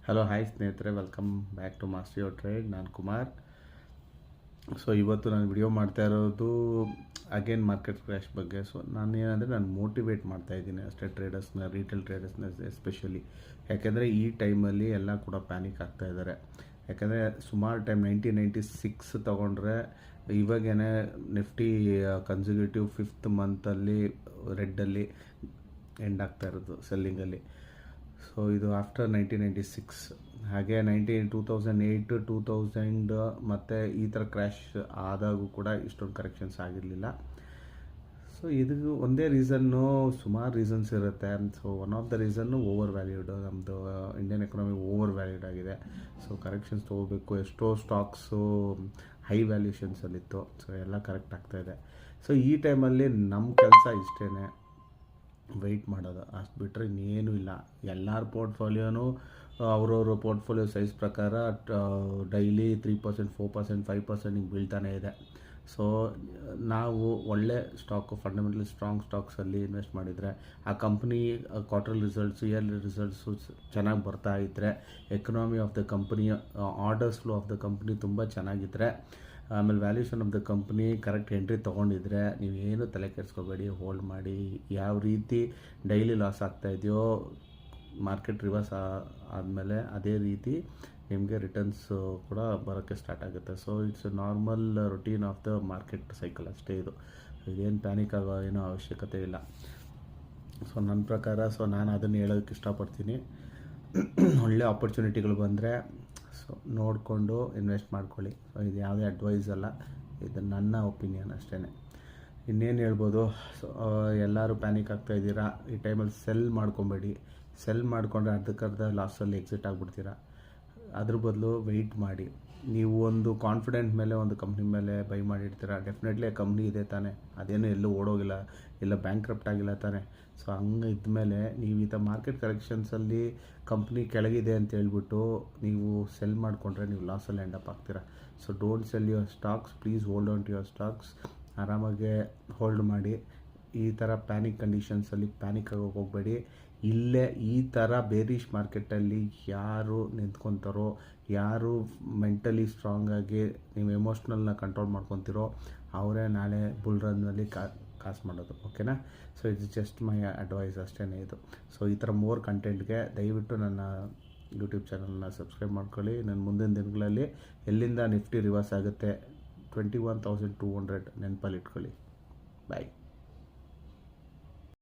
Hello hi ಸ್ನೇಹಿತರೆ, welcome back to master your trade. ನಾನು Kumar. So ಇವತ್ತು ನಾನು ವಿಡಿಯೋ ಮಾಡ್ತಾ ಇರೋದು ಅಗೇನ್ ಮಾರ್ಕೆಟ್ ಕ್ರ್ಯಾಶ್ ಬಗ್ಗೆ. ಸೊ ನಾನು ಮೋಟಿವೇಟ್ ಮಾಡ್ತಾ ಇದ್ದೀನಿ ಅಷ್ಟೇ, ಟ್ರೇಡರ್ಸ್ನ, ರಿಟೇಲ್ ಟ್ರೇಡರ್ಸ್ನ ಎಸ್ಪೆಷಲಿ. ಯಾಕೆಂದರೆ ಈ ಟೈಮಲ್ಲಿ ಎಲ್ಲ ಕೂಡ ಪ್ಯಾನಿಕ್ ಆಗ್ತಾ ಇದ್ದಾರೆ. ಯಾಕೆಂದರೆ ಸುಮಾರು ಟೈಮ್ 1996 ತೊಗೊಂಡ್ರೆ ಇವಾಗೇನೆ ನಿಫ್ಟಿ ಕನ್ಸಿಕ್ಯೂಟಿವ್ 5th ಮಂತಲ್ಲಿ ರೆಡ್ಡಲ್ಲಿ ಎಂಡ್ ಆಗ್ತಾ ಇರೋದು ಸೆಲ್ಲಿಂಗಲ್ಲಿ. ಸೊ ಇದು ಆಫ್ಟರ್ 1996. ಹಾಗೆ 2008 2000 ಮತ್ತು ಈ ಥರ ಕ್ರ್ಯಾಶ್ ಆದಾಗೂ ಕೂಡ ಇಷ್ಟೊಂದು ಕರೆಕ್ಷನ್ಸ್ ಆಗಿರಲಿಲ್ಲ. ಸೊ ಇದಕ್ಕೆ ಒಂದೇ ರೀಸನ್ನು, ಸುಮಾರು ರೀಸನ್ಸ್ ಇರುತ್ತೆ. So one of the reason over valued. ನಮ್ಮದು ಇಂಡಿಯನ್ ಎಕನಾಮಿ ಓವರ್ ವ್ಯಾಲ್ಯೂಡ್ ಆಗಿದೆ. ಸೊ ಕರೆಕ್ಷನ್ಸ್ ತೊಗೋಬೇಕು. ಎಷ್ಟೋ ಸ್ಟಾಕ್ಸು ಹೈ ವ್ಯಾಲ್ಯೂಷನ್ಸಲ್ಲಿತ್ತು. ಸೊ ಎಲ್ಲ ಕರೆಕ್ಟ್ ಆಗ್ತಾಯಿದೆ. ಸೊ ಈ ಟೈಮಲ್ಲಿ ನಮ್ಮ ಕೆಲಸ ಇಷ್ಟೇ, ವೆಯ್ಟ್ ಮಾಡೋದು. ಅಷ್ಟು ಬಿಟ್ಟರೆ ಇನ್ನೇನು ಇಲ್ಲ. ಎಲ್ಲರ ಪೋರ್ಟ್ಫೋಲಿಯೋನು ಅವ್ರವ್ರ ಪೋರ್ಟ್ಫೋಲಿಯೋ ಸೈಜ್ ಪ್ರಕಾರ ಡೈಲಿ 3%, 4%, 5% ಹಿಂಗೆ ಬೀಳ್ತಾನೆ ಇದೆ. ಸೊ ನಾವು ಒಳ್ಳೆ ಸ್ಟಾಕು, ಫಂಡಮೆಂಟಲಿ ಸ್ಟ್ರಾಂಗ್ ಸ್ಟಾಕ್ಸಲ್ಲಿ ಇನ್ವೆಸ್ಟ್ ಮಾಡಿದರೆ, ಆ company quarter results, yearly results ಚೆನ್ನಾಗಿ ಬರ್ತಾ ಇದ್ದರೆ, economy of the company, orders flow of the company ತುಂಬ ಚೆನ್ನಾಗಿದ್ದರೆ, ಆಮೇಲೆ valuation of the company correct entry ತೊಗೊಂಡಿದ್ರೆ, ನೀವೇನು ತಲೆ ಕೆಡಿಸ್ಕೋಬೇಡಿ, ಹೋಲ್ಡ್ ಮಾಡಿ. ಯಾವ ರೀತಿ ಡೈಲಿ ಲಾಸ್ ಆಗ್ತಾಯಿದೆಯೋ ಮಾರ್ಕೆಟ್ ರಿವರ್ಸ್ ಆದಮೇಲೆ ಅದೇ ರೀತಿ ನಿಮಗೆ ರಿಟರ್ನ್ಸು ಕೂಡ ಬರೋಕ್ಕೆ ಸ್ಟಾರ್ಟ್ ಆಗುತ್ತೆ. So it's a normal routine of the market cycle ಅಷ್ಟೇ. ಇದೇನು ಪ್ಯಾನಿಕ್ ಆಗೋ ಏನೋ ಅವಶ್ಯಕತೆ ಇಲ್ಲ. ಸೊ ನನ್ನ ಪ್ರಕಾರ ನಾನು ಅದನ್ನು ಹೇಳೋದಕ್ಕೆ ಇಷ್ಟಪಡ್ತೀನಿ. ಒಳ್ಳೆ ಆಪರ್ಚುನಿಟಿಗಳು ಬಂದರೆ ಸೊ ನೋಡಿಕೊಂಡು ಇನ್ವೆಸ್ಟ್ ಮಾಡ್ಕೊಳ್ಳಿ. ಸೊ ಇದು ಯಾವುದೇ ಅಡ್ವೈಸ್ ಅಲ್ಲ, ಇದು ನನ್ನ ಒಪಿನಿಯನ್ ಅಷ್ಟೇ. ಇನ್ನೇನು ಹೇಳ್ಬೋದು. ಸೊ ಎಲ್ಲರೂ ಪ್ಯಾನಿಕ್ ಆಗ್ತಾಯಿದ್ದೀರಾ. ಈ ಟೈಮಲ್ಲಿ ಸೆಲ್ ಮಾಡ್ಕೊಬೇಡಿ. ಸೆಲ್ ಮಾಡಿಕೊಂಡ್ರೆ ಅರ್ಧಕ್ಕರ್ಧ ಲಾಸಲ್ಲಿ ಎಕ್ಸಿಟ್ ಆಗಿಬಿಡ್ತೀರಾ. ಅದ್ರ ಬದಲು ವೆಯ್ಟ್ ಮಾಡಿ. ನೀವು ಒಂದು ಕಾನ್ಫಿಡೆಂಟ್ ಮೇಲೆ ಒಂದು ಕಂಪ್ನಿ ಮೇಲೆ ಬೈ ಮಾಡಿರ್ತೀರ, ಡೆಫಿನೆಟ್ಲಿ ಆ ಕಂಪ್ನಿ ಇದೆ ತಾನೆ, ಅದೇನು ಎಲ್ಲೂ ಓಡೋಗಿಲ್ಲ, ಇಲ್ಲ ಬ್ಯಾಂಕ್ರಪ್ಟ್ ಆಗಿಲ್ಲ ತಾನೆ. ಸೊ ಹಂಗೆ ಇದ್ಮೇಲೆ ನೀವು ಈ ಥರ ಮಾರ್ಕೆಟ್ ಕರೆಕ್ಷನ್ಸಲ್ಲಿ ಕಂಪ್ನಿ ಕೆಳಗಿದೆ ಅಂತ ಹೇಳ್ಬಿಟ್ಟು ನೀವು ಸೆಲ್ ಮಾಡಿಕೊಂಡ್ರೆ ನೀವು ಲಾಸಲ್ಲಿ ಎಂಡಪ್ ಆಗ್ತೀರಾ. So don't sell your stocks, please hold on to your stocks. ಆರಾಮಾಗೆ ಹೋಲ್ಡ್ ಮಾಡಿ. ಈ ಥರ ಪ್ಯಾನಿಕ್ ಕಂಡೀಷನ್ಸಲ್ಲಿ ಪ್ಯಾನಿಕ್ ಆಗೋಕ್ಕೆ ಹೋಗಬೇಡಿ. ಇಲ್ಲೇ ಈ ಥರ ಬೇರಿಶ್ ಮಾರ್ಕೆಟಲ್ಲಿ ಯಾರು ನಿಂತ್ಕೊತಾರೋ, ಯಾರು ಮೆಂಟಲಿ ಸ್ಟ್ರಾಂಗಾಗಿ ನೀವು ಎಮೋಷ್ನಲ್ನ ಕಂಟ್ರೋಲ್ ಮಾಡ್ಕೊತೀರೋ ಅವರೇ ನಾಳೆ ಬುಲ್ ರನ್ನಲ್ಲಿ ಕಾಸು ಮಾಡೋದು. ಓಕೆನಾ? So it's just my advice ಅಷ್ಟೇ ಇದು. ಸೊ ಈ ಥರ ಮೋರ್ ಕಂಟೆಂಟ್ಗೆ ದಯವಿಟ್ಟು ನನ್ನ ಯೂಟ್ಯೂಬ್ ಚಾನಲ್ನ ಸಬ್ಸ್ಕ್ರೈಬ್ ಮಾಡ್ಕೊಳ್ಳಿ. ನನ್ನ ಮುಂದಿನ ದಿನಗಳಲ್ಲಿ ಎಲ್ಲಿಂದ ನಿಫ್ಟಿ ರಿವರ್ಸ್ ಆಗುತ್ತೆ 21,200 ನೆನಪಲ್ಲಿ ಇಟ್ಕೊಳ್ಳಿ. ಬಾಯ್.